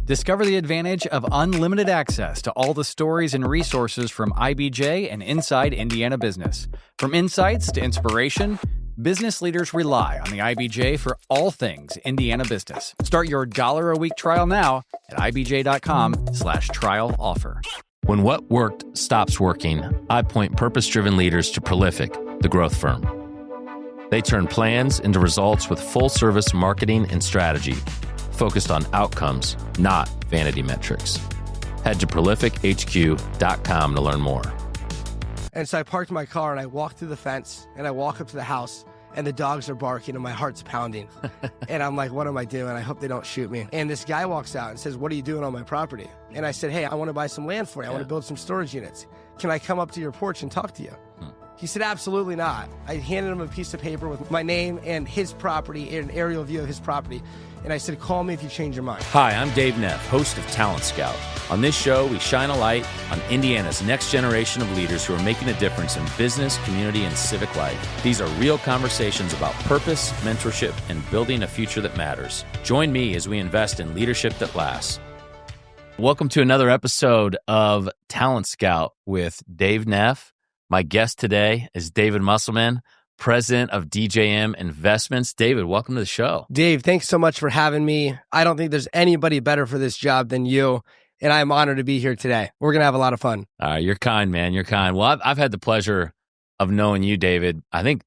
Discover the advantage of unlimited access to all the stories and resources from IBJ and inside Indiana business. From insights to inspiration, business leaders rely on the IBJ for all things Indiana business. Start your $1 a week trial now at ibj.com/trial offer. When what worked stops working, I point purpose-driven leaders to Prolific, the growth firm. They turn plans into results with full-service marketing and strategy, focused on outcomes, not vanity metrics. Head to prolifichq.com to learn more. And so I parked my car and I walked through the fence and I walk up to the house and the dogs are barking and my heart's pounding. And I'm like, what am I doing? I hope they don't shoot me. And this guy walks out and says, what are you doing on my property? And I said, hey, I want to buy some land for you. I want to build some storage units. Can I come up to your porch and talk to you? He said, absolutely not. I handed him a piece of paper with my name and his property, an aerial view of his property. And I said, call me if you change your mind. Hi, I'm Dave Neff, host of Talent Scout. On this show, we shine a light on Indiana's next generation of leaders who are making a difference in business, community, and civic life. These are real conversations about purpose, mentorship, and building a future that matters. Join me as we invest in leadership that lasts. Welcome to another episode of Talent Scout with Dave Neff. My guest today is David Muselman, president of DJM Investments. David, welcome to the show. Dave, thanks so much for having me. I don't think there's anybody better for this job than you, and I'm honored to be here today. We're going to have a lot of fun. You're kind, man. You're kind. Well, I've had the pleasure of knowing you, David, I think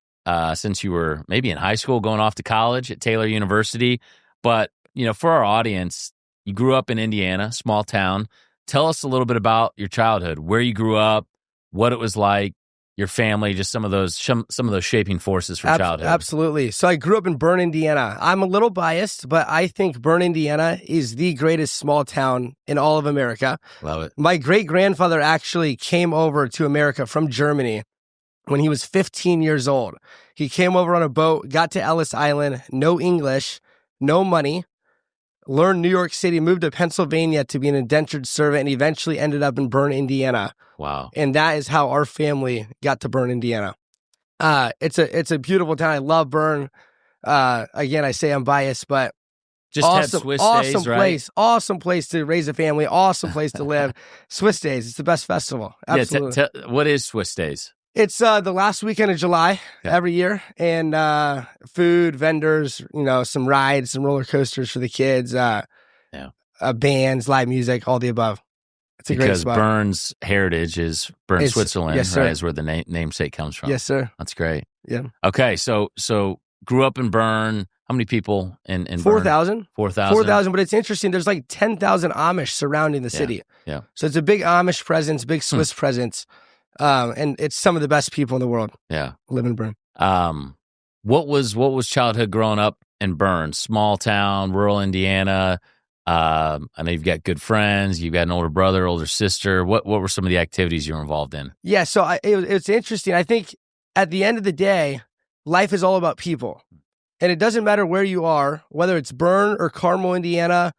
since you were maybe in high school, going off to college at Taylor University. But, you know, for our audience, you grew up in Indiana, small town. Tell us a little bit about your childhood, where you grew up, what it was like, your family, just some of those shaping forces for childhood. Absolutely. So I grew up in Berne, Indiana. I'm a little biased, but I think Berne, Indiana is the greatest small town in all of America. Love it. My great-grandfather actually came over to America from Germany when he was 15 years old. He came over on a boat, got to Ellis Island, no English, no money, learned New York City, moved to Pennsylvania to be an indentured servant, and eventually ended up in Berne, Indiana. Wow. And that is how our family got to Berne, Indiana. It's a beautiful town. I love Berne. Again, I say I'm biased, but just awesome, had Swiss awesome days, right? place, awesome place to raise a family, awesome place to live. Swiss Days, it's the best festival. Absolutely. Yeah, what is Swiss Days? It's the last weekend of July every year, and food, vendors, you know, some rides, some roller coasters for the kids, bands, live music, all the above. It's a great spot. Because Berne's heritage is Berne, Switzerland, yes, sir. Right? Is where the namesake comes from. Yes, sir. That's great. Yeah. Okay, so grew up in Berne. How many people in 4,000. 4,000. 4,000, but it's interesting. There's like 10,000 Amish surrounding the city. Yeah. So it's a big Amish presence, big Swiss presence. And it's some of the best people in the world. Yeah. Live in Berne. What was childhood growing up in Berne? Small town, rural Indiana. I know you've got good friends. You've got an older brother, older sister. What were some of the activities you were involved in? Yeah, so it's interesting. I think at the end of the day, life is all about people. And it doesn't matter where you are, whether it's Berne or Carmel, Indiana,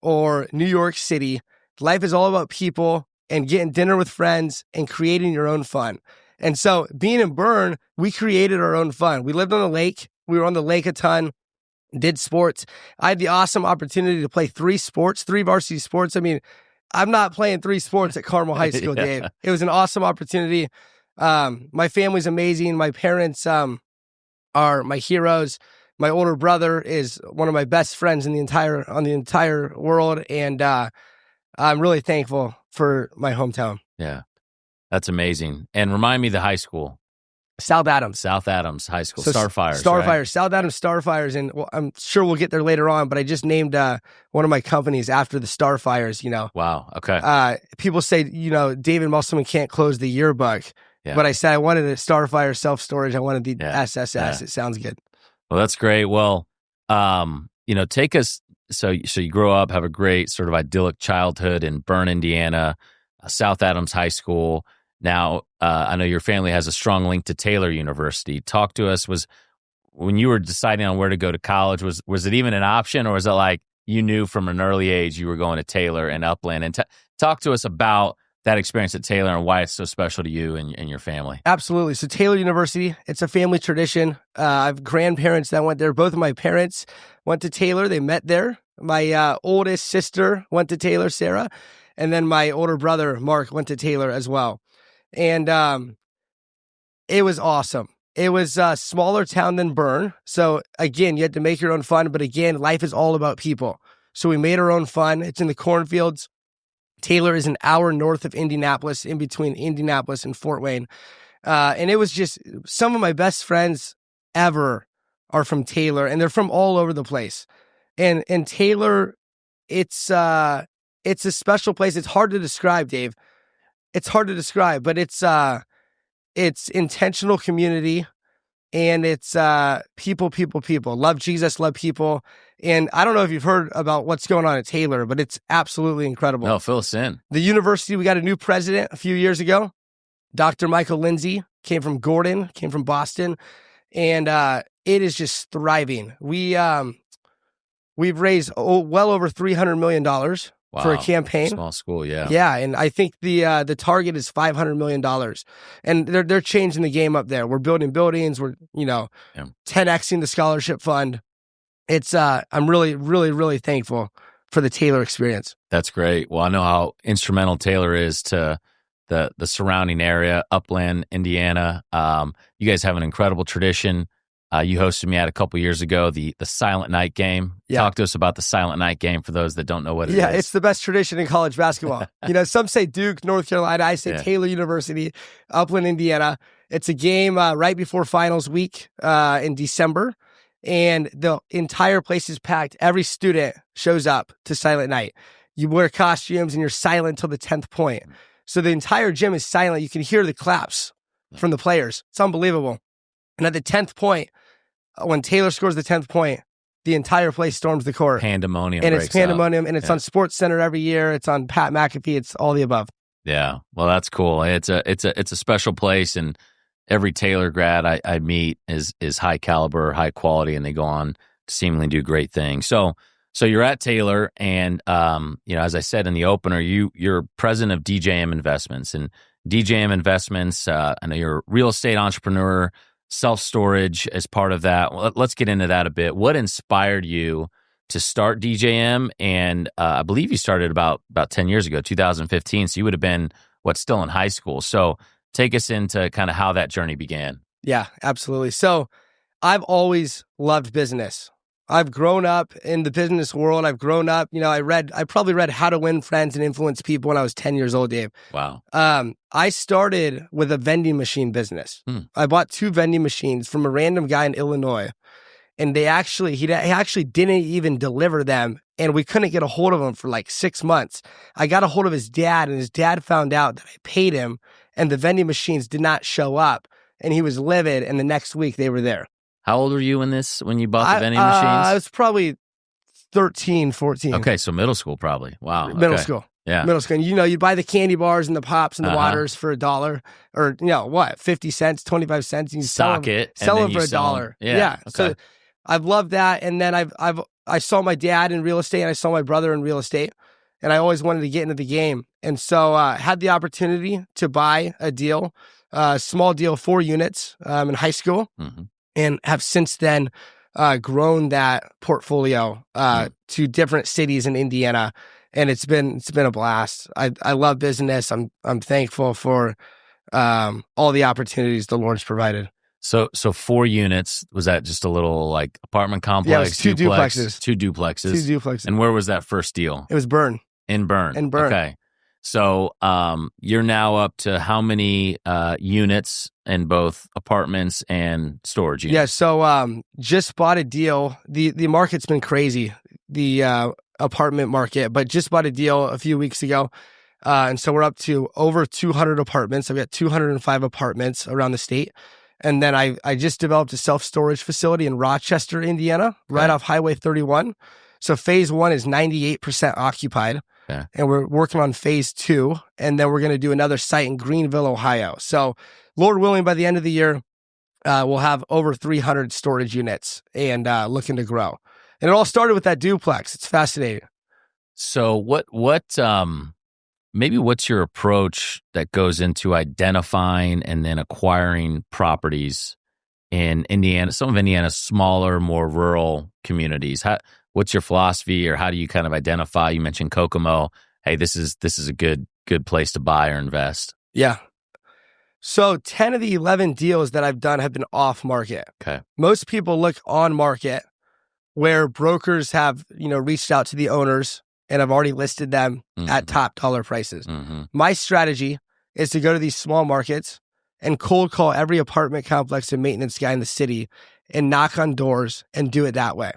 or New York City. Life is all about people and getting dinner with friends and creating your own fun. And so being in Berne, we created our own fun. We lived on a lake. We were on the lake a ton, did sports. I had the awesome opportunity to play 3 varsity sports. I mean, I'm not playing 3 sports at Carmel High School, Dave. It was an awesome opportunity. My family's amazing. My parents are my heroes. My older brother is one of my best friends on the entire world. And I'm really thankful for my hometown. Yeah. That's amazing. And remind me the high school. South Adams High School. So Starfires. Right? South Adams Starfires. And I'm sure we'll get there later on, but I just named one of my companies after the Starfires, you know. Wow. Okay. People say, you know, David Muselman can't close the yearbook. Yeah. But I said I wanted a Starfire self-storage. I wanted the SSS. Yeah. It sounds good. Well, that's great. Well, you know, take us. So you grow up, have a great sort of idyllic childhood in Berne, Indiana, South Adams High School. Now, I know your family has a strong link to Taylor University. Talk to us. Was when you were deciding on where to go to college, was it even an option, or was it like you knew from an early age you were going to Taylor and Upland? And talk to us about that experience at Taylor and why it's so special to you and your family. Absolutely. So Taylor University, it's a family tradition. I have grandparents that went there. Both of my parents went to Taylor. They met there. My oldest sister went to Taylor, Sarah, and then my older brother, Mark, went to Taylor as well. And it was awesome. It was a smaller town than Berne. So again, you had to make your own fun. But again, life is all about people. So we made our own fun. It's in the cornfields. Taylor is an hour north of Indianapolis, in between Indianapolis and Fort Wayne. And it was just some of my best friends ever are from Taylor, and they're from all over the place. And Taylor, it's a special place. It's hard to describe, Dave. It's hard to describe, but it's intentional community, and it's people. Love Jesus, love people. And I don't know if you've heard about what's going on at Taylor, but it's absolutely incredible. No, fill us in. The university, we got a new president a few years ago. Dr. Michael Lindsay came from Gordon, came from Boston, and it is just thriving. We've raised well over $300 million for a campaign. Small school, yeah. Yeah, and I think the target is $500 million. And they're changing the game up there. We're building buildings. We're 10xing the scholarship fund. It's I'm really, really, really thankful for the Taylor experience. That's great. Well, I know how instrumental Taylor is to the surrounding area, Upland, Indiana. You guys have an incredible tradition. You hosted me at a couple years ago, the Silent Night game. Yeah. Talk to us about the Silent Night game for those that don't know what it is. Yeah, it's the best tradition in college basketball. Some say Duke, North Carolina. I say Taylor University, Upland, Indiana. It's a game right before finals week in December, and the entire place is packed. Every student shows up to Silent Night. You wear costumes, and you're silent till the 10th point. So the entire gym is silent. You can hear the claps from the players. It's unbelievable. And at the 10th point, when Taylor scores the 10th point, the entire place storms the court. Pandemonium. And it's pandemonium, and it's on Sports Center every year. It's on Pat McAfee. It's all the above. Yeah. Well, that's cool. It's a special place, and every Taylor grad I meet is high caliber, high quality, and they go on to seemingly do great things. So you're at Taylor, and as I said in the opener, you're president of DJM Investments, and DJM Investments. I know you're a real estate entrepreneur. Self-storage as part of that. Well, let's get into that a bit. What inspired you to start DJM? And I believe you started about 10 years ago, 2015. So you would have been, still in high school. So take us into kind of how that journey began. Yeah, absolutely. So I've always loved business. I've grown up in the business world. I've grown up, I probably read How to Win Friends and Influence People when I was 10 years old, Dave. Wow. I started with a vending machine business. I bought 2 vending machines from a random guy in Illinois, and he actually didn't even deliver them, and we couldn't get a hold of him for like 6 months. I got a hold of his dad, and his dad found out that I paid him, and the vending machines did not show up, and he was livid, and the next week they were there. How old were you when you bought the vending machines? I was probably 13, 14. Okay, so middle school probably. Wow. Middle school. Yeah. Middle school. And, you buy the candy bars and the pops and the waters for $1 or 50 cents, 25 cents. And you sell them for $1. Yeah. Okay. So I've loved that. And then I saw my dad in real estate, and I saw my brother in real estate, and I always wanted to get into the game. And so I had the opportunity to buy a deal, small deal, 4 units in high school. Mm-hmm. And have since then grown that portfolio to different cities in Indiana, and it's been a blast. I love business. I'm thankful for all the opportunities the Lord's provided. So 4 units, was that just a little like apartment complex? Yeah, it was 2 duplexes. 2 duplexes. 2 duplexes. And where was that first deal? It was Berne. In Berne. In Berne. Okay. So you're now up to how many units in both apartments and storage units? Yeah, so just bought a deal. The market's been crazy, the apartment market, but just bought a deal a few weeks ago. And so we're up to over 200 apartments. I've got 205 apartments around the state. And then I just developed a self-storage facility in Rochester, Indiana, right off Highway 31. So phase 1 is 98% occupied. Okay. And we're working on phase 2, and then we're going to do another site in Greenville, Ohio. So Lord willing, by the end of the year, we'll have over 300 storage units and looking to grow. And it all started with that duplex. It's fascinating. So maybe what's your approach that goes into identifying and then acquiring properties in Indiana, some of Indiana's smaller, more rural communities? what's your philosophy, or how do you kind of identify? You mentioned Kokomo. Hey, this is a good place to buy or invest. Yeah. So 10 of the 11 deals that I've done have been off market. Okay. Most people look on market, where brokers have, reached out to the owners and have already listed them at top dollar prices. My strategy is to go to these small markets and cold call every apartment complex and maintenance guy in the city and knock on doors and do it that way.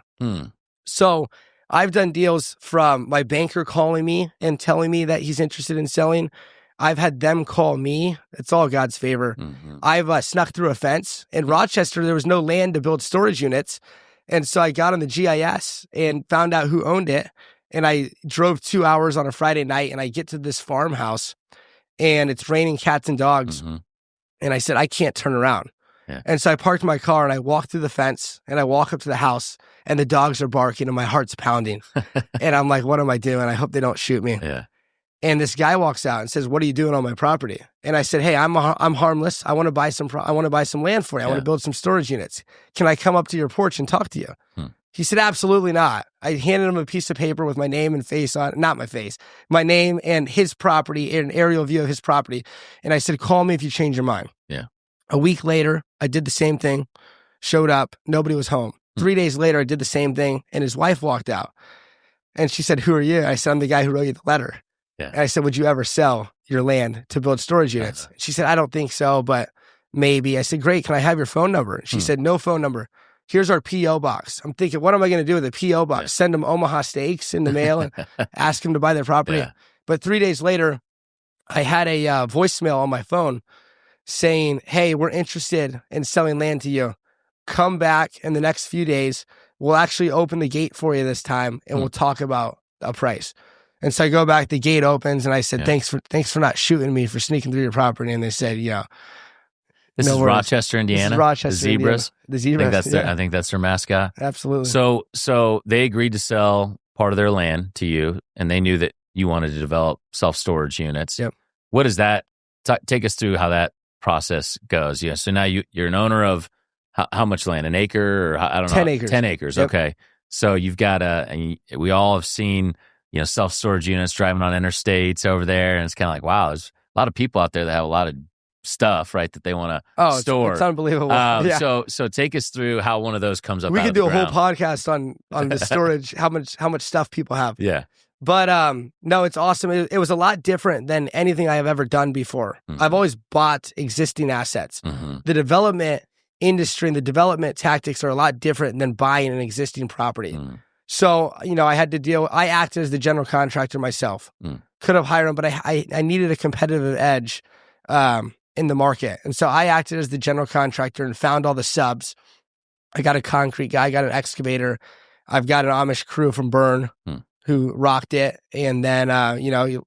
So I've done deals from my banker calling me and telling me that he's interested in selling. I've had them call me. It's all God's favor. I've snuck through a fence. In Rochester, there was no land to build storage units. And so I got on the GIS and found out who owned it. And I drove 2 hours on a Friday night, and I get to this farmhouse and it's raining cats and dogs. And I said, I can't turn around. Yeah. And so I parked my car and I walked through the fence and I walk up to the house and the dogs are barking and my heart's pounding. And I'm like, what am I doing? I hope they don't shoot me. Yeah. And this guy walks out and says, what are you doing on my property? And I said, hey, I'm harmless. I want to buy some land for you. I want to build some storage units. Can I come up to your porch and talk to you? He said, absolutely not. I handed him a piece of paper with my name and face on it. Not my face, my name and his property, an aerial view of his property. And I said, call me if you change your mind. Yeah. A week later, I did the same thing, showed up, nobody was home. 3 days later, I did the same thing, and his wife walked out. And she said, who are you? I said, I'm the guy who wrote you the letter. Yeah. And I said, would you ever sell your land to build storage units? She said, I don't think so, but maybe. I said, great, can I have your phone number? She said, no phone number. Here's our P.O. box. I'm thinking, what am I going to do with a P.O. box? Yeah. Send them Omaha steaks in the mail and ask them to buy their property. Yeah. But 3 days later, I had a voicemail on my phone saying, hey, we're interested in selling land to you. Come back in the next few days. We'll actually open the gate for you this time, and we'll talk about a price. And so I go back, the gate opens, and I said, thanks for not shooting me for sneaking through your property. And they said, This is Rochester, Indiana. This is Rochester, the Zebras. Indiana. The Zebras. I think that's their mascot. Absolutely. So they agreed to sell part of their land to you, and they knew that you wanted to develop self-storage units. Yep. What is that? Take us through how that process goes. Yeah. So now you're an owner of how much land? An acre, or I don't know. 10 acres. 10 acres. Yep. Okay. So you've got and we all have seen self-storage units driving on interstates over there, and it's kind of like, wow, there's a lot of people out there that have a lot of stuff, right, that they want to store. It's unbelievable. So take us through how one of those comes up. We could do a ground. whole podcast on the storage, how much stuff people have. Yeah. But no, it's awesome. It was a lot different than anything I have ever done before. I've always bought existing assets. The development industry and the development tactics are a lot different than buying an existing property. So, I acted as the general contractor myself. Could have hired him, but I needed a competitive edge in the market. And so I acted as the general contractor and found all the subs. I got a concrete guy, I got an excavator. I've got an Amish crew from Berne who rocked it. And then,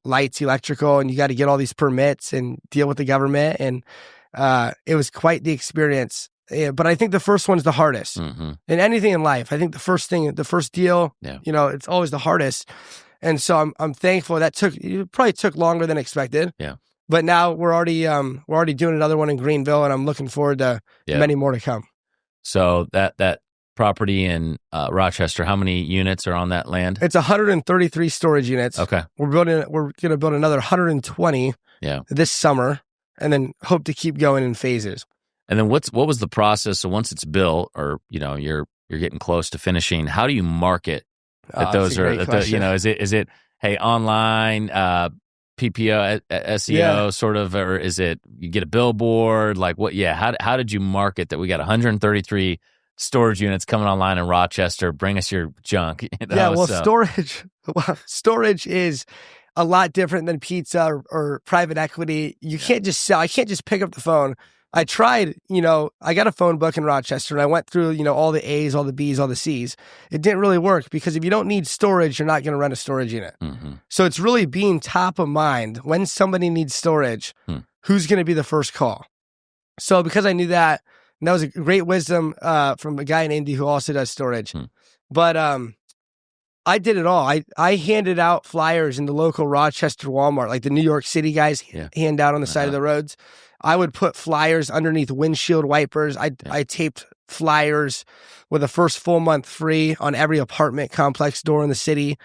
lights, electrical, and you got to get all these permits and deal with the government. And it was quite the experience. Yeah, but I think the first one's the hardest. In anything in life, I think the first deal, it's always the hardest. And so I'm thankful it probably took longer than expected. Yeah. But now we're already doing another one in Greenville, and I'm looking forward to many more to come. So that property in Rochester, how many units are on that land? It's 133 storage units. Okay. We're going to build another 120 this summer, and then hope to keep going in phases. And then what was the process? So once it's built, or you're getting close to finishing, how do you market that those are? Is it hey, online, PPO, SEO sort of, or is it you get a billboard? Like what? Yeah, how did you market that we got 133 storage units coming online in Rochester? Bring us your junk. Storage is a lot different than pizza or private equity. You can't just sell. I can't just pick up the phone. I tried, I got a phone book in Rochester, and I went through, all the A's, all the B's, all the C's. It didn't really work because if you don't need storage, you're not going to rent a storage unit. So it's really being top of mind when somebody needs storage, who's going to be the first call. So because I knew that, and that was a great wisdom from a guy in Indy who also does storage. But I did it all. I handed out flyers in the local Rochester Walmart, like the New York City guys hand out on the side of the roads. I would put flyers underneath windshield wipers. I taped flyers with the first full month free on every apartment complex door in the city.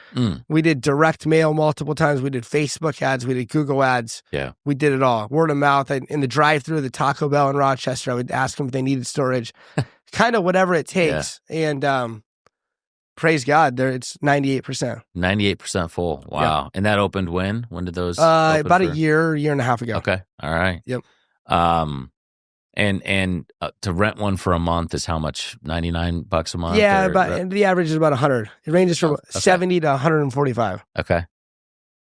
We did direct mail multiple times. We did Facebook ads. We did Google ads. Yeah. We did it all. Word of mouth. In the drive-thru of the Taco Bell in Rochester, I would ask them if they needed storage. Kind of whatever it takes. Yeah. And praise God, it's 98%. 98% full. Wow. Yeah. And that opened when? When did those open about a year and a half ago. Okay. All right. Yep. And to rent one for a month is how much? $99 a month? Yeah, the average is about 100. It ranges from 70 to 145. Okay.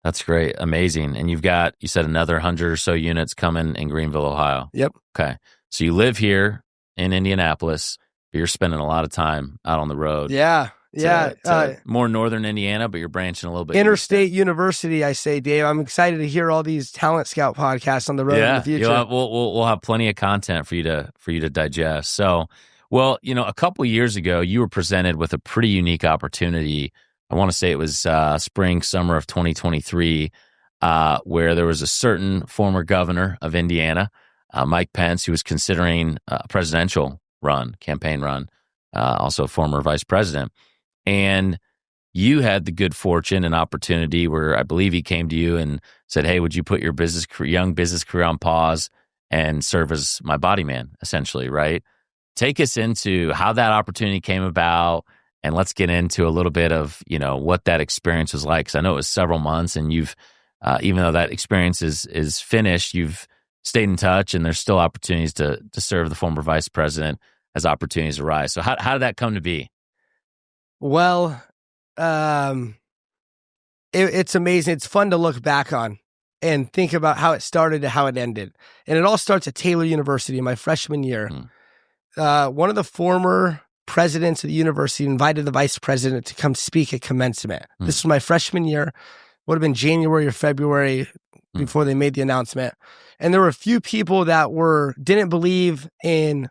That's great. Amazing. And you said another 100 or so units coming in Greenville, Ohio. Yep. Okay. So you live here in Indianapolis, but you're spending a lot of time out on the road. Yeah. To more northern Indiana, but you're branching a little bit. Interstate University, I say, Dave. I'm excited to hear all these Talent Scout podcasts on the road in the future. We'll have plenty of content for you to digest. So, well, a couple years ago, you were presented with a pretty unique opportunity. I want to say it was spring, summer of 2023, where there was a certain former governor of Indiana, Mike Pence, who was considering a presidential campaign run, also a former vice president. And you had the good fortune and opportunity where I believe he came to you and said, hey, would you put your young business career on pause and serve as my body man, essentially, right? Take us into how that opportunity came about, and let's get into a little bit of, what that experience was like. Because I know it was several months, and you've, even though that experience is finished, you've stayed in touch, and there's still opportunities to serve the former vice president as opportunities arise. So how did that come to be? Well, it's amazing. It's fun to look back on and think about how it started to how it ended. And it all starts at Taylor University in my freshman year. One of the former presidents of the university invited the vice president to come speak at commencement. This was my freshman year. Would have been January or February before they made the announcement. And there were a few people that didn't believe in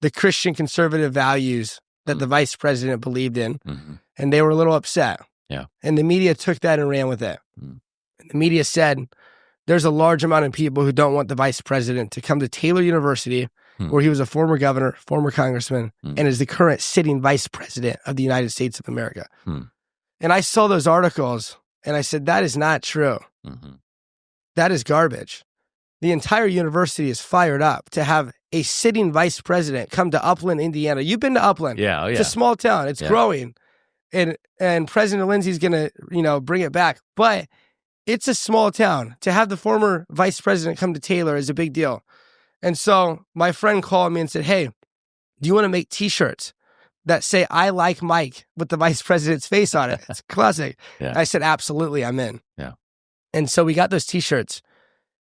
the Christian conservative values that the vice president believed in, and they were a little upset. Yeah. And the media took that and ran with it. And the media said, there's a large amount of people who don't want the vice president to come to Taylor University, where he was a former governor, former congressman, and is the current sitting vice president of the United States of America. And I saw those articles, and I said, that is not true. That is garbage. The entire university is fired up to have a sitting vice president come to Upland, Indiana. You've been to Upland. Yeah. It's a small town. It's growing. And President Lindsay's going to, bring it back. But it's a small town. To have the former vice president come to Taylor is a big deal. And so my friend called me and said, hey, do you want to make T-shirts that say, I like Mike with the vice president's face on it? It's classic. I said, absolutely, I'm in. Yeah. And so we got those T-shirts.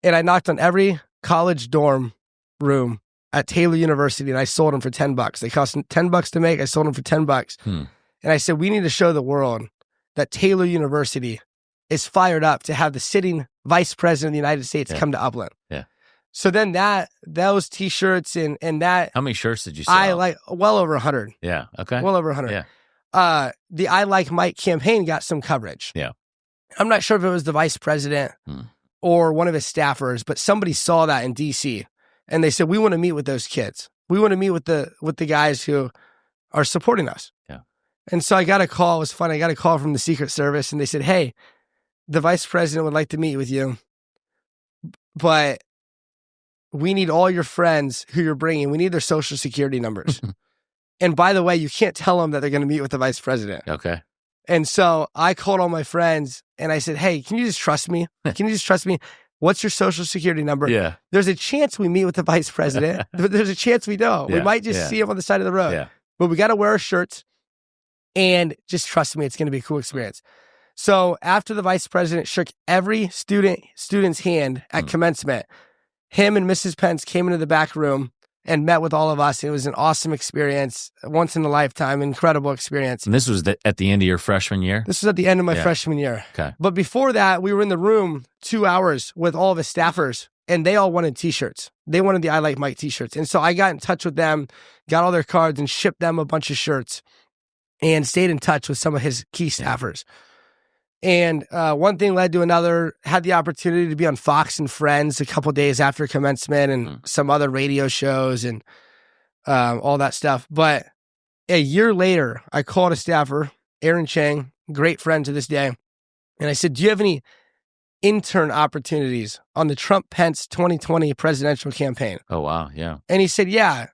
And I knocked on every college dorm room at Taylor University, and I sold them for $10. They cost $10 to make. I sold them for $10. And I said, we need to show the world that Taylor University is fired up to have the sitting vice president of the United States come to Upland. Yeah. So then those T-shirts and that. How many shirts did you sell? Well over 100. Yeah. Okay. Well over 100. Yeah. The I Like Mike campaign got some coverage. Yeah. I'm not sure if it was the vice president or one of his staffers, but somebody saw that in DC and they said, we want to meet with those kids. We want to meet with the guys who are supporting us. Yeah. And so I got a call. It was fun. I got a call from the Secret Service and they said, hey, the vice president would like to meet with you, but we need all your friends who you're bringing. We need their social security numbers. And by the way, you can't tell them that they're going to meet with the vice president. Okay. And so I called all my friends and I said, hey, can you just trust me? Can you just trust me? What's your social security number? Yeah. There's a chance we meet with the vice president. There's a chance we don't. Yeah. We might just see him on the side of the road. Yeah. But we got to wear our shirts and just trust me. It's going to be a cool experience. So after the vice president shook every student's hand at commencement, him and Mrs. Pence came into the back room and met with all of us. It was an awesome experience, once in a lifetime, incredible experience. And this was at the end of your freshman year? This was at the end of my freshman year. Okay. But before that, we were in the room 2 hours with all of his staffers, and they all wanted T-shirts. They wanted the I Like Mike T-shirts. And so I got in touch with them, got all their cards, and shipped them a bunch of shirts, and stayed in touch with some of his key staffers. And one thing led to another. Had the opportunity to be on Fox and Friends a couple days after commencement and some other radio shows. And all that stuff. But a year later, I called a staffer, Aaron Chang, great friend to this day. And I said, do you have any intern opportunities on the Trump-Pence 2020 presidential campaign? Oh, wow. Yeah. And he said, yeah,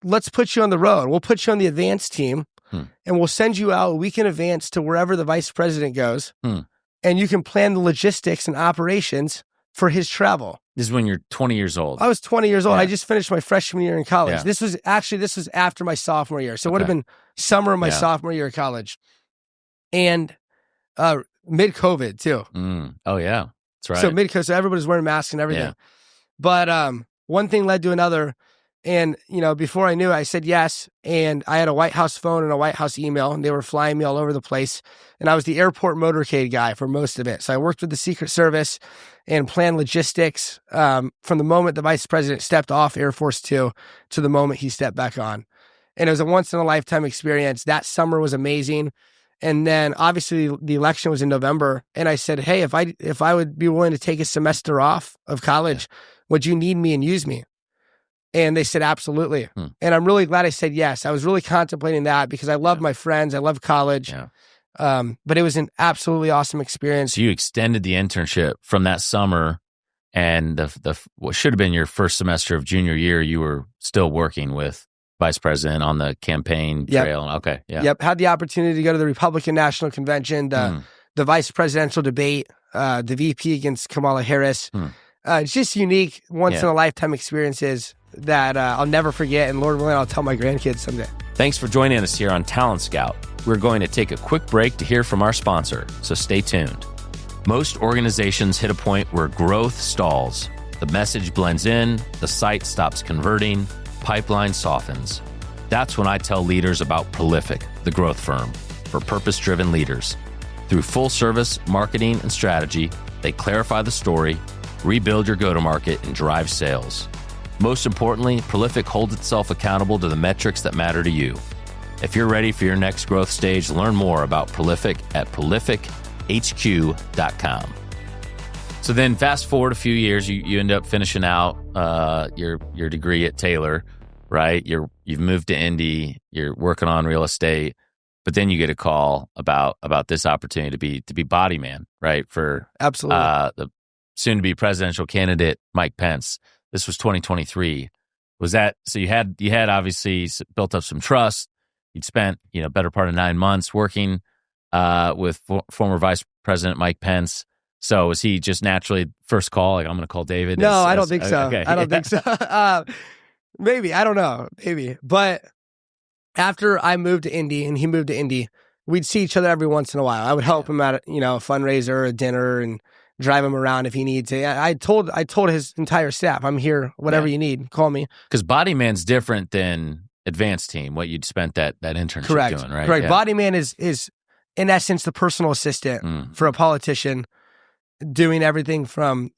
let's put you on the road. We'll put you on the advance team and we'll send you out. We can advance to wherever the vice president goes and you can plan the logistics and operations for his travel. This is when you're 20 years old. I was 20 years old. Yeah. I just finished my freshman year in college. Yeah. This was after my sophomore year. So it would have been summer of my sophomore year of college. And mid-COVID too. Oh, yeah. That's right. So mid-COVID, so everybody's wearing masks and everything. Yeah. But one thing led to another. And, before I knew it, I said yes. And I had a White House phone and a White House email, and they were flying me all over the place. And I was the airport motorcade guy for most of it. So I worked with the Secret Service and planned logistics from the moment the vice president stepped off Air Force Two to the moment he stepped back on. And it was a once-in-a-lifetime experience. That summer was amazing. And then obviously the election was in November. And I said, hey, if I would be willing to take a semester off of college, would you need me and use me? And they said, absolutely. And I'm really glad I said yes. I was really contemplating that because I love my friends. I love college. Yeah. But it was an absolutely awesome experience. So you extended the internship from that summer, and what should have been your first semester of junior year, you were still working with vice president on the campaign trail. Okay. Yeah. Yep. Had the opportunity to go to the Republican National Convention, the vice presidential debate, the VP against Kamala Harris. It's just unique, once in a lifetime experiences that I'll never forget. And Lord willing, I'll tell my grandkids someday. Thanks for joining us here on Talent Scout. We're going to take a quick break to hear from our sponsor, so stay tuned. Most organizations hit a point where growth stalls. The message blends in, the site stops converting, pipeline softens. That's when I tell leaders about Prolific, the growth firm for purpose-driven leaders. Through full-service marketing and strategy, they clarify the story, rebuild your go-to-market, and drive sales. Most importantly, Prolific holds itself accountable to the metrics that matter to you. If you're ready for your next growth stage, learn more about Prolific at prolifichq.com. So then fast forward a few years, you end up finishing out your degree at Taylor, right? You've moved to Indy, you're working on real estate, but then you get a call about this opportunity to be body man, right? For Absolutely. The soon-to-be presidential candidate, Mike Pence. This was 2023. Was that, so you had obviously built up some trust. You'd spent, better part of 9 months working with former Vice President Mike Pence. So was he just naturally first call, like, I'm going to call David? No, I don't think so. Okay. I don't think so. Maybe. I don't know. Maybe. But after I moved to Indy and he moved to Indy, we'd see each other every once in a while. I would help him at, a fundraiser, a dinner, and drive him around if he needs to. I told his entire staff, I'm here, whatever you need, call me. Because Body Man's different than Advanced Team, what you'd spent that internship doing, right? Correct. Yeah. Body Man is in essence the personal assistant for a politician, doing everything from,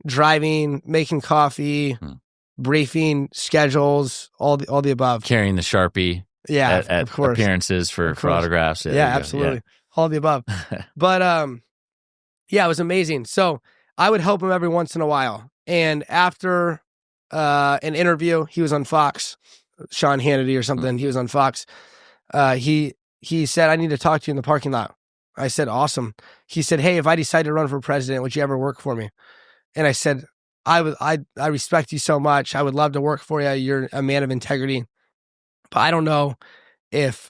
driving, making coffee, briefing, schedules, all the above. Carrying the Sharpie at of course. Appearances for autographs. Yeah, absolutely. Yeah. All the above. But it was amazing. So I would help him every once in a while. And after an interview, he was on Fox, Sean Hannity or something. He was on Fox. He said, I need to talk to you in the parking lot. I said, awesome. He said, hey, if I decide to run for president, would you ever work for me? And I said, I respect you so much. I would love to work for you. You're a man of integrity. But I don't know if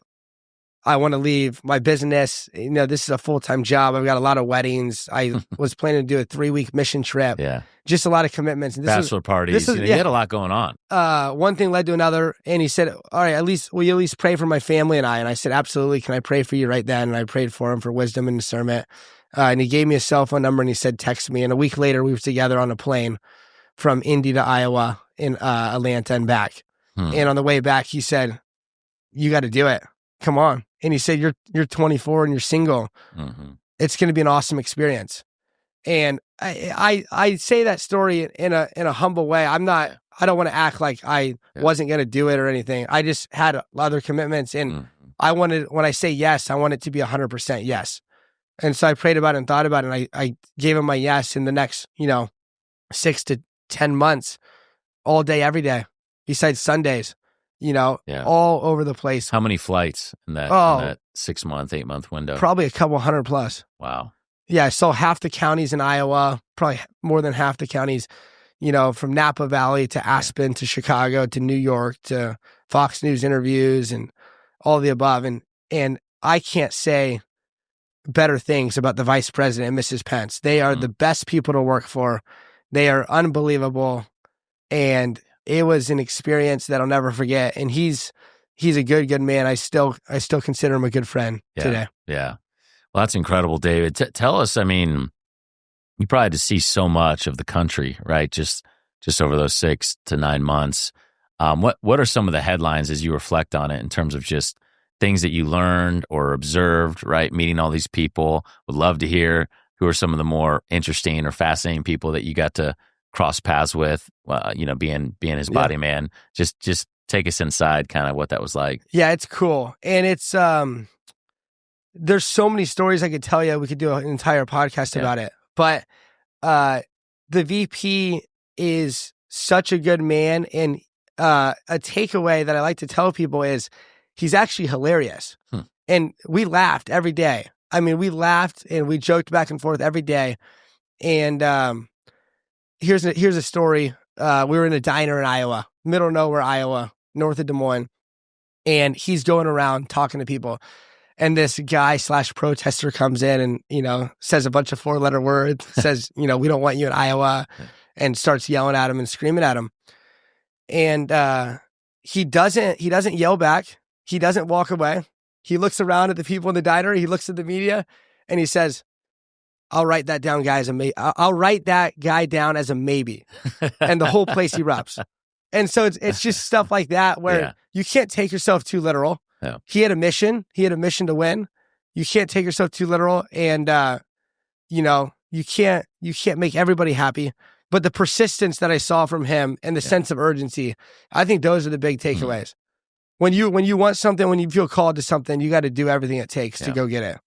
I want to leave my business. This is a full-time job. I've got a lot of weddings. I was planning to do a 3-week mission trip. Yeah. Just a lot of commitments. And bachelor parties. You had a lot going on. One thing led to another. And he said, all right, will you at least pray for my family and I? And I said, absolutely. Can I pray for you right then? And I prayed for him for wisdom and discernment. And he gave me a cell phone number and he said, text me. And a week later, we were together on a plane from Indy to Iowa in Atlanta and back. And on the way back, he said, you got to do it. Come on. And he said, you're 24 and you're single. It's going to be an awesome experience. And I say that story in a humble way. I don't want to act like I wasn't going to do it or anything. I just had other commitments. And when I say yes, I want it to be 100% yes. And so I prayed about it and thought about it. And I gave him my yes in the next, 6 to 10 months, all day, every day. besides Sundays, Yeah. all over the place. How many flights in that 6 month, 8 month window? Probably a couple hundred plus. Wow. Yeah, I saw half the counties in Iowa, probably more than half the counties, from Napa Valley to Aspen to Chicago to New York to Fox News interviews and all the above. And I can't say better things about the Vice President and Mrs. Pence. They are the best people to work for. They are unbelievable. And it was an experience that I'll never forget. And he's a good man. I still consider him a good friend today. Yeah. Well, that's incredible, David. Tell us, you probably had to see so much of the country, right? Just over those 6 to 9 months. What are some of the headlines as you reflect on it in terms of just things that you learned or observed, right? Meeting all these people. Would love to hear who are some of the more interesting or fascinating people that you got to cross paths with, being his body man. Just take us inside kind of what that was like. Yeah, it's cool. And it's, there's so many stories I could tell you. We could do an entire podcast about it. But the VP is such a good man. And a takeaway that I like to tell people is he's actually hilarious. And we laughed every day. We laughed and we joked back and forth every day. And here's a story. We were in a diner in Iowa, middle of nowhere, Iowa, north of Des Moines. And he's going around talking to people. And this guy / protester comes in and, says a bunch of 4-letter words, says, we don't want you in Iowa, and starts yelling at him and screaming at him. And he doesn't yell back. He doesn't walk away. He looks around at the people in the diner. He looks at the media and he says, I'll write that down, guy, I'll write that guy down as a maybe. And the whole place erupts. And so it's just stuff like that where you can't take yourself too literal. Yeah. He had a mission. He had a mission to win. You can't take yourself too literal, and you can't make everybody happy. But the persistence that I saw from him and the sense of urgency, I think those are the big takeaways. When you want something, when you feel called to something, you got to do everything it takes to go get it.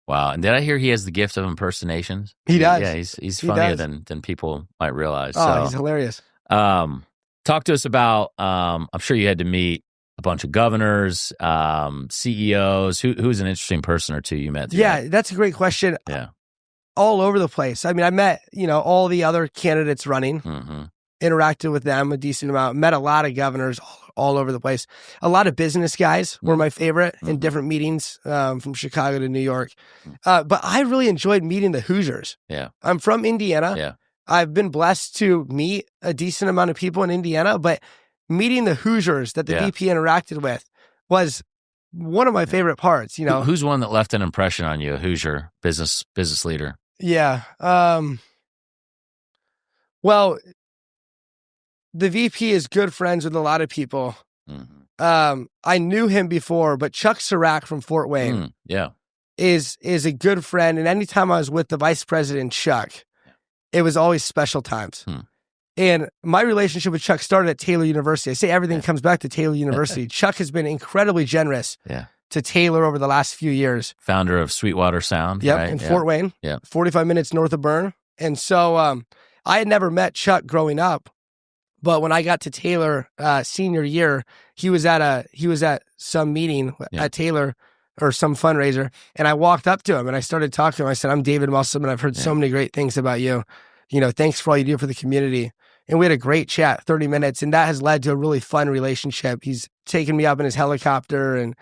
Wow. And did I hear he has the gift of impersonations? He does. Yeah, he's funnier than people might realize. Oh, he's hilarious. Talk to us about, I'm sure you had to meet a bunch of governors, CEOs. Who's an interesting person or two you met? Yeah, that's a great question. Yeah. All over the place. I met, all the other candidates running, interacted with them a decent amount, met a lot of governors all over the place. A lot of business guys were my favorite in different meetings, from Chicago to New York. But I really enjoyed meeting the Hoosiers. Yeah. I'm from Indiana. Yeah. I've been blessed to meet a decent amount of people in Indiana, but meeting the Hoosiers that the VP interacted with was one of my favorite parts. Who's one that left an impression on you? A Hoosier business leader. Yeah. Well, the VP is good friends with a lot of people. I knew him before, but Chuck Sirac from Fort Wayne is a good friend. And anytime I was with the Vice President, Chuck, it was always special times. And my relationship with Chuck started at Taylor University. I say everything comes back to Taylor University. Chuck has been incredibly generous to Taylor over the last few years. Founder of Sweetwater Sound. Yep, right? in Fort Wayne. 45 minutes north of Berne. And so I had never met Chuck growing up, but when I got to Taylor senior year, he was at some meeting at Taylor or some fundraiser, and I walked up to him and I started talking to him. I said, I'm David Muselman. I've heard so many great things about you. Thanks for all you do for the community. And we had a great chat, 30 minutes, and that has led to a really fun relationship. He's taken me up in his helicopter, and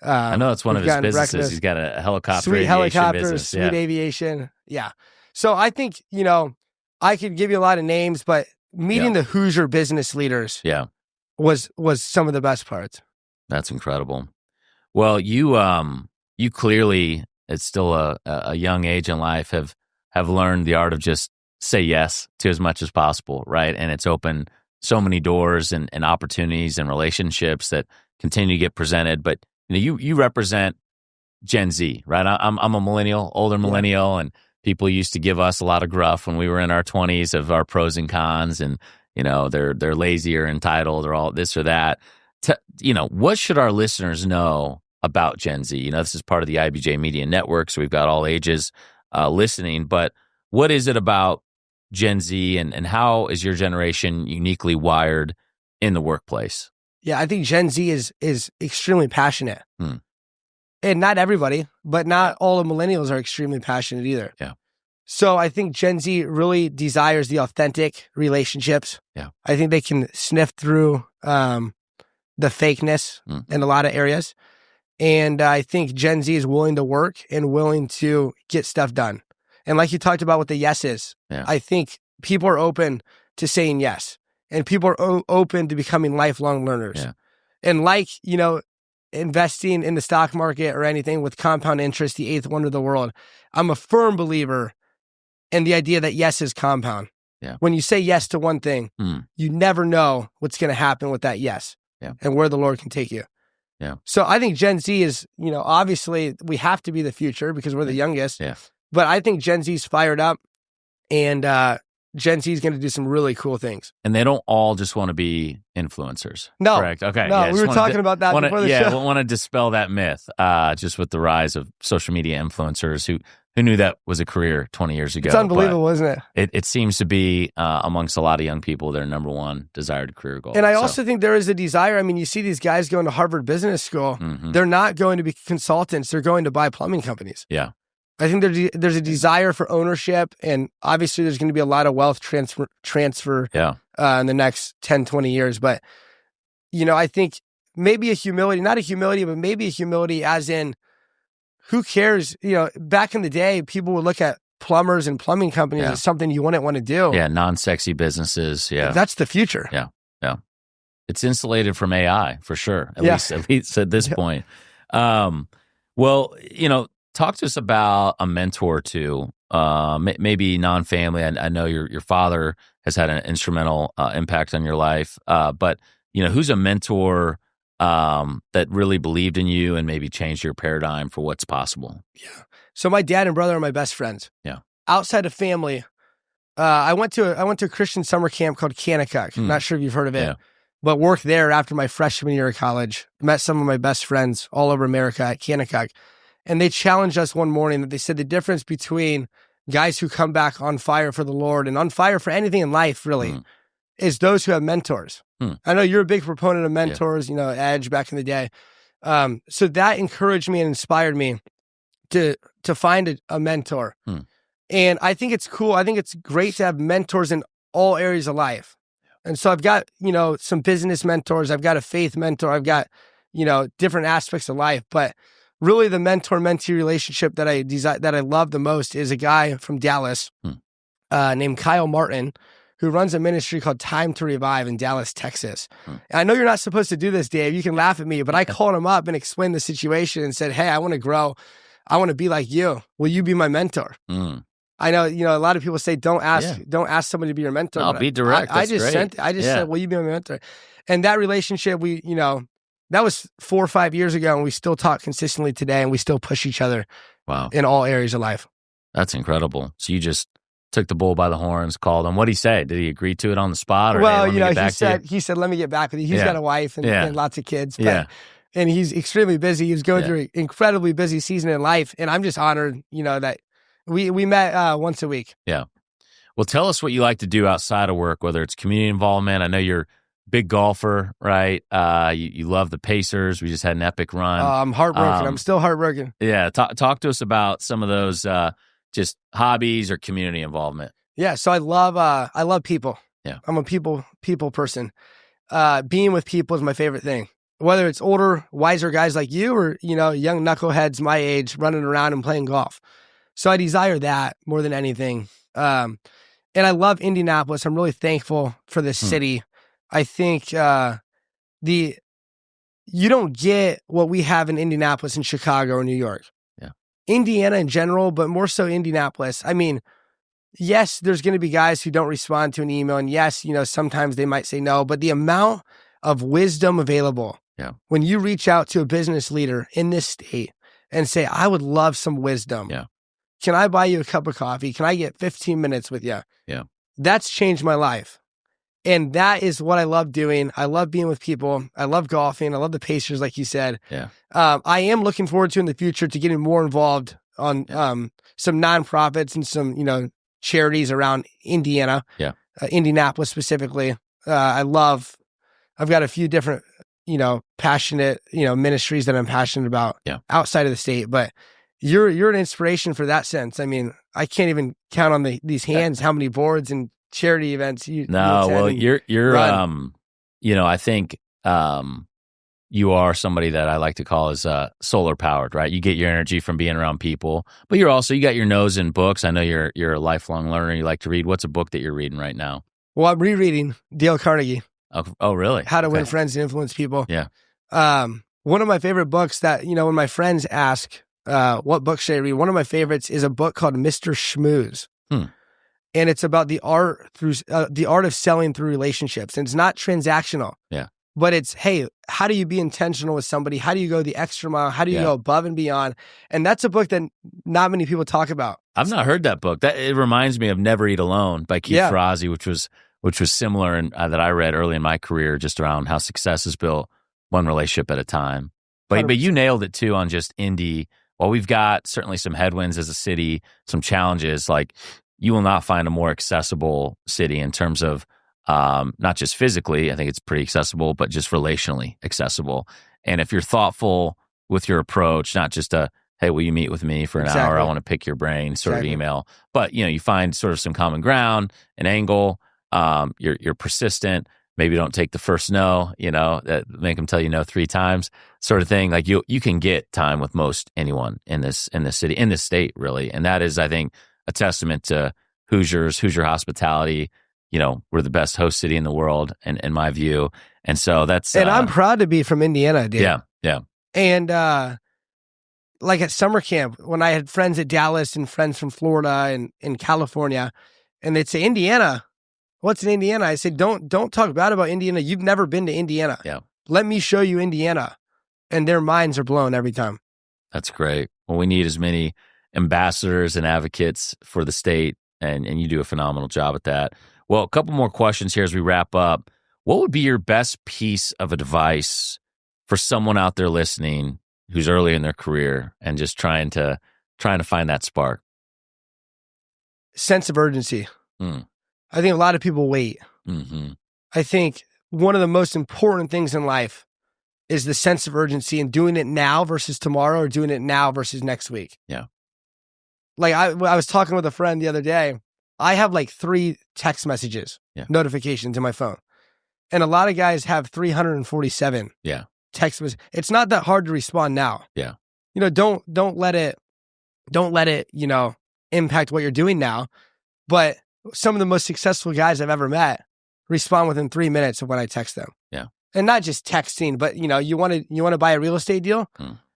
I know it's one of his businesses. Breakfast. He's got a helicopter sweet aviation helicopters, business. sweet aviation. Yeah. So I think, I could give you a lot of names, but meeting the Hoosier business leaders was some of the best parts. That's incredible. Well, you clearly, it's still a young age in life, have learned the art of just say yes to as much as possible, right? And it's opened so many doors and opportunities and relationships that continue to get presented. But you represent Gen Z, right? I'm a millennial, older millennial, and people used to give us a lot of gruff when we were in our 20s of our pros and cons, and they're lazy or entitled or all this or that. What should our listeners know about Gen Z? This is part of the IBJ Media Network, so we've got all ages listening. But what is it about Gen Z, and how is your generation uniquely wired in the workplace? Yeah, I think Gen Z is extremely passionate. And not everybody, but not all the millennials are extremely passionate either. Yeah. So I think Gen Z really desires the authentic relationships. Yeah. I think they can sniff through the fakeness in a lot of areas. And I think Gen Z is willing to work and willing to get stuff done. And like you talked about with the yeses, I think people are open to saying yes. And people are open to becoming lifelong learners. Yeah. And like, you know, investing in the stock market or anything with compound interest, the eighth wonder of the world, I'm a firm believer in the idea that yes is compound. Yeah. When you say yes to one thing, you never know what's going to happen with that yes and where the Lord can take you. Yeah. So I think Gen Z is, you know, obviously we have to be the future because we're the youngest. Yeah. But I think Gen Z's fired up and Gen Z is going to do some really cool things. And they don't all just want to be influencers. No. Correct. Okay. No, we were talking about that before the show. Want to dispel that myth just with the rise of social media influencers who knew that was a career 20 years ago. It's unbelievable, isn't it? It seems to be amongst a lot of young people their number one desired career goal. And I also think there is a desire. I mean, you see these guys going to Harvard Business School. They're not going to be consultants. They're going to buy plumbing companies. Yeah. I think there's a desire for ownership, and obviously there's going to be a lot of wealth transfer in the next 10, 20 years. But, you know, I think maybe a humility, not a humility, but maybe a humility as in, who cares? You know, back in the day, people would look at plumbers and plumbing companies as something you wouldn't want to do. Yeah, non-sexy businesses. Yeah. That's the future. Yeah, yeah. It's insulated from AI, for sure, at least at this point. Well, you know, talk to us about a mentor too, maybe non-family. I know your father has had an instrumental impact on your life, but you know, who's a mentor that really believed in you and maybe changed your paradigm for what's possible? Yeah. So my dad and brother are my best friends. Yeah. Outside of family, I went to a Christian summer camp called Kanakuk. I'm not sure if you've heard of it, but worked there after my freshman year of college. Met some of my best friends all over America at Kanakuk. And they challenged us one morning that they said the difference between guys who come back on fire for the Lord and on fire for anything in life, really, is those who have mentors. I know you're a big proponent of mentors, you know, Edge back in the day. So that encouraged me and inspired me to find a mentor. And I think it's cool. I think it's great to have mentors in all areas of life. And so I've got, you know, some business mentors. I've got a faith mentor. I've got, you know, different aspects of life. But really the mentor-mentee relationship that I love the most is a guy from Dallas named Kyle Martin, who runs a ministry called Time to Revive in Dallas, Texas. And I know you're not supposed to do this, Dave. You can laugh at me, but I called him up and explained the situation and said, hey, I want to grow. I want to be like you. Will you be my mentor? I know, you know, a lot of people say, don't ask somebody to be your mentor. I'll be direct. I just said, will you be my mentor? And that relationship, that was 4 or 5 years ago, and we still talk consistently today, and we still push each other in all areas of life. That's incredible. So you just took the bull by the horns, called him. What did he say? Did he agree to it on the spot? Or, well, hey, he said, let me get back with you. He's got a wife and lots of kids. But, and he's extremely busy. He was going through an incredibly busy season in life. And I'm just honored, that we met once a week. Yeah. Well, tell us what you like to do outside of work, whether it's community involvement. I know you're a big golfer, right? You love the Pacers. We just had an epic run. I'm heartbroken. I'm still heartbroken. Yeah. Talk to us about some of those just hobbies or community involvement. Yeah. So I love people. Yeah. I'm a people person. Being with people is my favorite thing. Whether it's older, wiser guys like you or, young knuckleheads my age running around and playing golf. So I desire that more than anything. And I love Indianapolis. I'm really thankful for this city. I think you don't get what we have in Indianapolis and Chicago or New York. Yeah. Indiana in general, but more so Indianapolis. I mean, yes, there's going to be guys who don't respond to an email. And yes, sometimes they might say no, but the amount of wisdom available when you reach out to a business leader in this state and say, I would love some wisdom. Yeah. Can I buy you a cup of coffee? Can I get 15 minutes with you? Yeah. That's changed my life. And that is what I love doing. I love being with people. I love golfing. I love the Pacers, like you said. Yeah. I am looking forward to in the future to getting more involved on some nonprofits and some, charities around Indiana. Yeah. Indianapolis specifically. I love I've got a few different, passionate, ministries that I'm passionate about outside of the state. But you're an inspiration for that sense. I mean, I can't even count on these hands how many boards and charity events you you're I think you are somebody that I like to call as solar powered, right? You get your energy from being around people, but you got your nose in books. I know you're a lifelong learner. You like to read. What's a book that you're reading right now? Well, I'm rereading Dale Carnegie. Oh, really? How to Win Friends and Influence People. Yeah. One of my favorite books that, when my friends ask, what book should I read? One of my favorites is a book called Mr. Schmooze. And it's about the art of selling through relationships. And it's not transactional. Yeah. But it's, hey, how do you be intentional with somebody? How do you go the extra mile? How do you go above and beyond? And that's a book that not many people talk about. I've not heard that book. It reminds me of Never Eat Alone by Keith Ferrazzi, which was similar and that I read early in my career, just around how success is built one relationship at a time. But you nailed it too on just Indy. While we've got certainly some headwinds as a city, some challenges, like you will not find a more accessible city in terms of not just physically, I think it's pretty accessible, but just relationally accessible. And if you're thoughtful with your approach, not just hey, will you meet with me for an hour? I want to pick your brain sort of email. But, you find sort of some common ground, an angle. You're persistent. Maybe don't take the first no, that make them tell you no 3 times sort of thing. Like you can get time with most anyone in this city, in this state, really. And that is, I think, a testament to Hoosier hospitality. We're the best host city in the world, in my view. And so that's... And I'm proud to be from Indiana, dude. Yeah. And like at summer camp, when I had friends at Dallas and friends from Florida and in California, and they'd say, Indiana, what's in Indiana? I said, don't talk bad about Indiana. You've never been to Indiana. Yeah. Let me show you Indiana. And their minds are blown every time. That's great. Well, we need as many ambassadors and advocates for the state, and you do a phenomenal job at that. Well, a couple more questions here as we wrap up. What would be your best piece of advice for someone out there listening who's early in their career and just trying to find that spark? Sense of urgency. I think a lot of people wait. Mm-hmm. I think one of the most important things in life is the sense of urgency and doing it now versus tomorrow, or doing it now versus next week. Yeah. Like I was talking with a friend the other day. I have like 3 text messages, notifications in my phone. And a lot of guys have 347 text messages. It's not that hard to respond now. Yeah. Don't let it, impact what you're doing now. But some of the most successful guys I've ever met respond within 3 minutes of when I text them. Yeah. And not just texting, but you want to buy a real estate deal?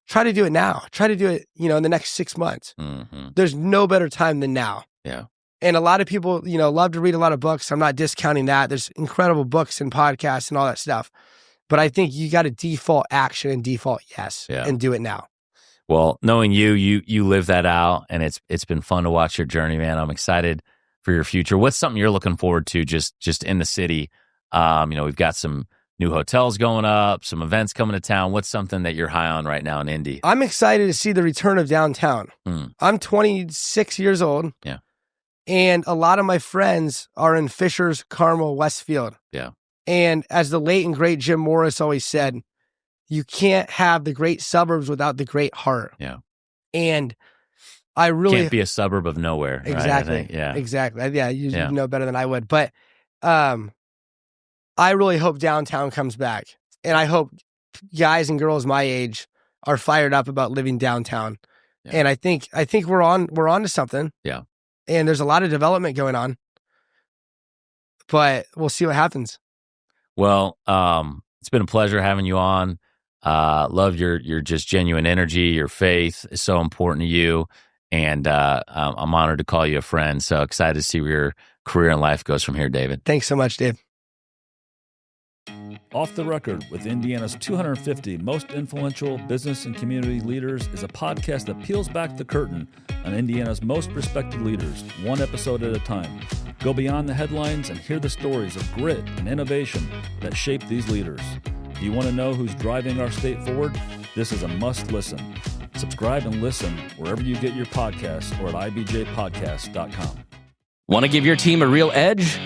Try to do it now. Try to do it, in the next 6 months. Mm-hmm. There's no better time than now. Yeah. And a lot of people, love to read a lot of books. I'm not discounting that. There's incredible books and podcasts and all that stuff. But I think you got to default action and default yes and do it now. Well, knowing you live that out, and it's been fun to watch your journey, man. I'm excited for your future. What's something you're looking forward to just in the city? We've got some new hotels going up, some events coming to town. What's something that you're high on right now in Indy? I'm excited to see the return of downtown. I'm 26 years old. Yeah. And a lot of my friends are in Fishers, Carmel, Westfield. Yeah. And as the late and great Jim Morris always said, you can't have the great suburbs without the great heart. Yeah. And I really can't be a suburb of nowhere. Exactly. Right? Yeah. Exactly. Yeah. You know better than I would. But I really hope downtown comes back. And I hope guys and girls my age are fired up about living downtown. Yeah. And I think we're on to something. Yeah. And there's a lot of development going on. But we'll see what happens. Well, it's been a pleasure having you on. Love your just genuine energy. Your faith is so important to you. And I'm honored to call you a friend. So excited to see where your career and life goes from here, David. Thanks so much, Dave. Off the Record with Indiana's 250 most influential business and community leaders is a podcast that peels back the curtain on Indiana's most respected leaders, one episode at a time. Go beyond the headlines and hear the stories of grit and innovation that shape these leaders. Do you want to know who's driving our state forward? This is a must listen. Subscribe and listen wherever you get your podcasts or at ibjpodcast.com. Want to give your team a real edge?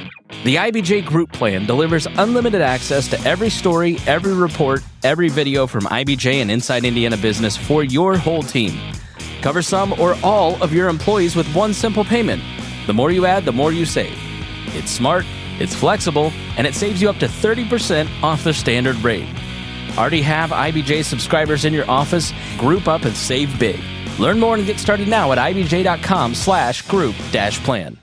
The IBJ Group Plan delivers unlimited access to every story, every report, every video from IBJ and Inside Indiana Business for your whole team. Cover some or all of your employees with one simple payment. The more you add, the more you save. It's smart, it's flexible, and it saves you up to 30% off the standard rate. Already have IBJ subscribers in your office? Group up and save big. Learn more and get started now at ibj.com/group-plan.